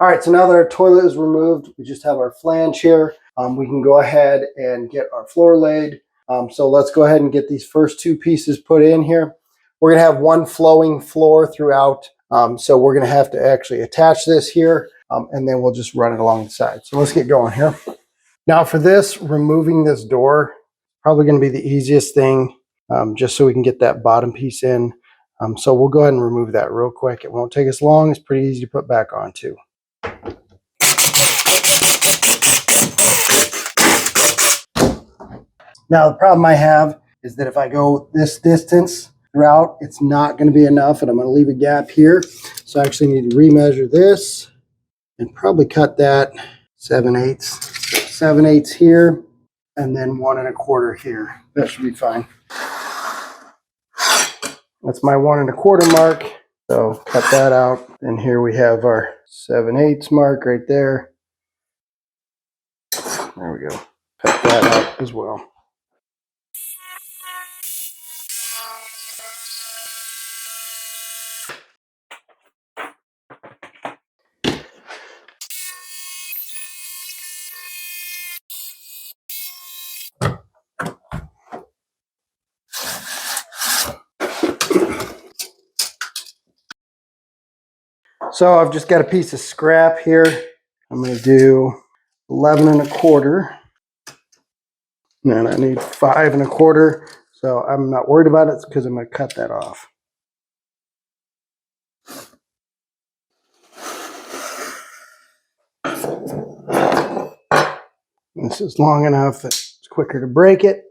All right, so now that our toilet is removed, we just have our flange here. We can go ahead and get our floor laid. So let's go ahead and get these first two pieces put in here. We're gonna have one flowing floor throughout. So we're gonna have to actually attach this here and then we'll just run it along the side. So let's get going here. Now for this, removing this door, probably gonna be the easiest thing just so we can get that bottom piece in. So we'll go ahead and remove that real quick. It won't take us long. It's pretty easy to put back on too. Now the problem I have is that if I go this distance throughout, it's not going to be enough and I'm going to leave a gap here. So I actually need to remeasure this and probably cut that 7/8. 7/8 here and then 1 1/4 here. That should be fine. That's my 1 1/4 mark. So cut that out. And here we have our 7/8 mark right there. There we go. Cut that out as well. So I've just got a piece of scrap here. I'm going to do 11 1/4. And I need 5 1/4. So I'm not worried about it because I'm going to cut that off. This is long enough that it's quicker to break it.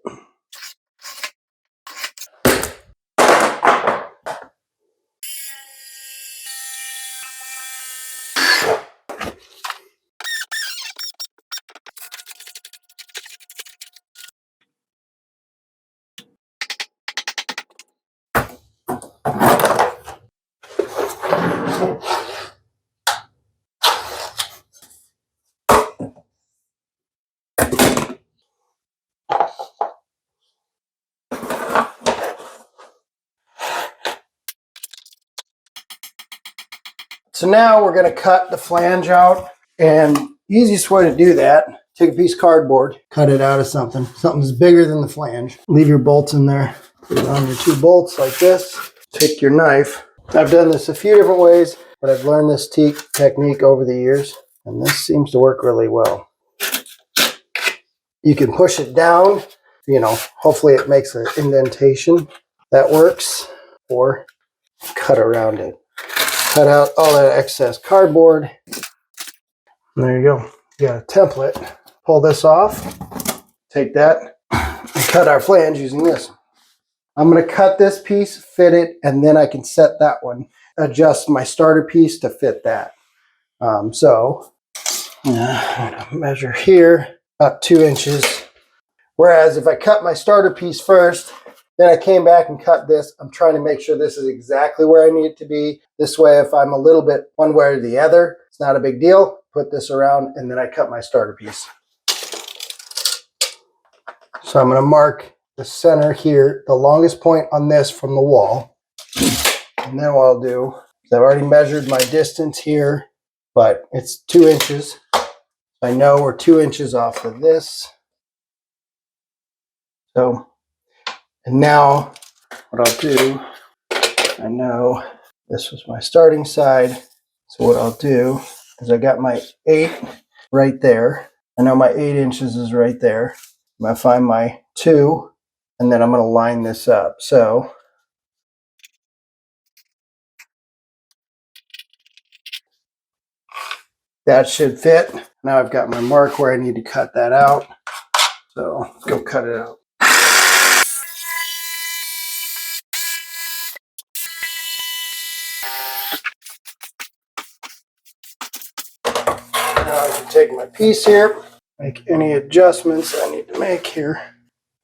So now we're going to cut the flange out, and the easiest way to do that, take a piece of cardboard, cut it out of something that's bigger than the flange. Leave your bolts in there. Put it on your 2 bolts like this. Take your knife. I've done this a few different ways, but I've learned this technique over the years, and this seems to work really well. You can push it down, hopefully it makes an indentation. That works. Or cut around it. Cut out all that excess cardboard. And there you go. You got a template. Pull this off. Take that and cut our flange using this. I'm going to cut this piece, fit it, and then I can set that one. Adjust my starter piece to fit that. I'm going to measure here about 2 inches. Whereas if I cut my starter piece first, then I came back and cut this, I'm trying to make sure this is exactly where I need it to be. This way, if I'm a little bit one way or the other, it's not a big deal. Put this around and then I cut my starter piece. So I'm going to mark the center here, the longest point on this from the wall. And then what I'll do is I've already measured my distance here, but it's 2 inches. I know we're 2 inches off of this. So, and now what I'll do, I know this was my starting side. So what I'll do is I got my 8 right there. I know my 8 inches is right there. I'm going to find my 2 and then I'm going to line this up. So that should fit. Now I've got my mark where I need to cut that out. So let's go cut it out. Now I can take my piece here, make any adjustments I need to make here.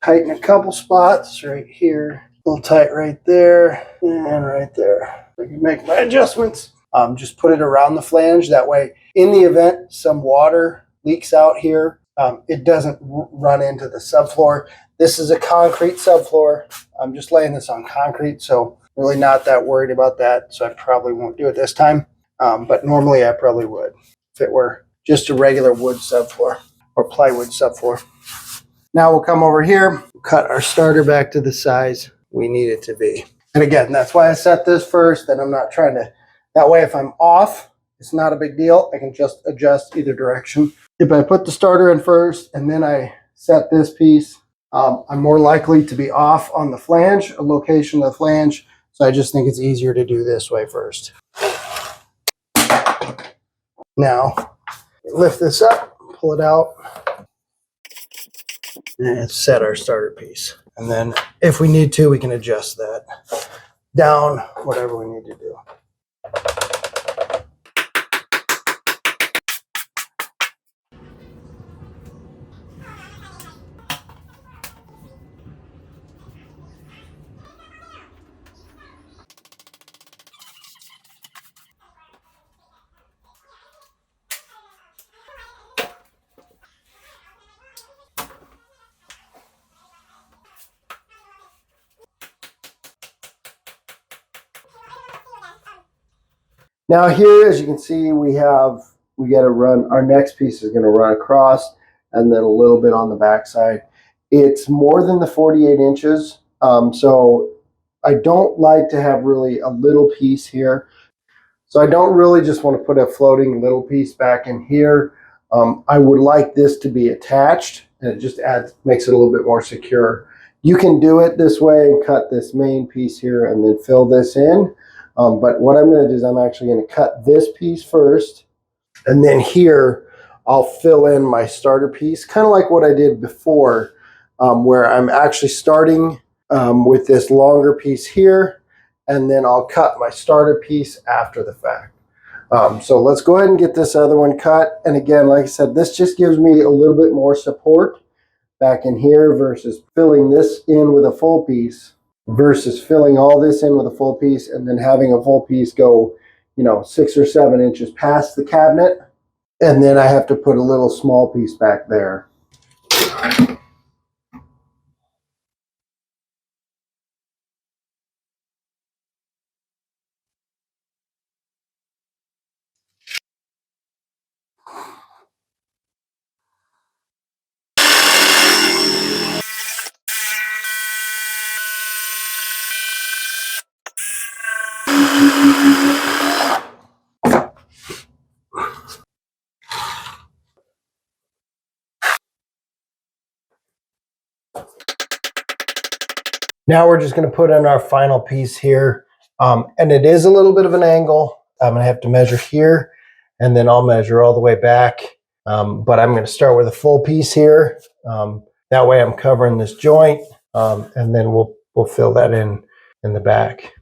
Tighten a couple spots right here, a little tight right there, and right there. I can make my adjustments. Just put it around the flange. That way, in the event some water leaks out here, it doesn't run into the subfloor. This is a concrete subfloor. I'm just laying this on concrete, so really not that worried about that. So I probably won't do it this time. but normally I probably would if it were just a regular wood subfloor or plywood subfloor. Now we'll come over here, cut our starter back to the size we need it to be. And again, that's why I set this first, and I'm not trying to, that way if I'm off, it's not a big deal. I can just adjust either direction. If I put the starter in first and then I set this piece, I'm more likely to be off on the flange, a location of the flange. So I just think it's easier to do this way first. Now, lift this up, pull it out, and set our starter piece. And then if we need to, we can adjust that down, whatever we need to do. Now here, as you can see, we got to run, our next piece is going to run across and then a little bit on the back side. It's more than the 48 inches. So I don't like to have really a little piece here. So I don't really just want to put a floating little piece back in here. I would like this to be attached, and it just makes it a little bit more secure. You can do it this way and cut this main piece here and then fill this in. But what I'm going to do is I'm actually going to cut this piece first, and then here I'll fill in my starter piece, kind of like what I did before, where I'm actually starting with this longer piece here, and then I'll cut my starter piece after the fact. So let's go ahead and get this other one cut. And again, like I said, this just gives me a little bit more support back in here versus filling this in with a full piece, versus filling all this in with a full piece and then having a full piece go, 6 or 7 inches past the cabinet. And then I have to put a little small piece back there. Now we're just going to put in our final piece here. And it is a little bit of an angle. I'm going to have to measure here, and then I'll measure all the way back. But I'm going to start with a full piece here. That way I'm covering this joint, and then we'll fill that in the back.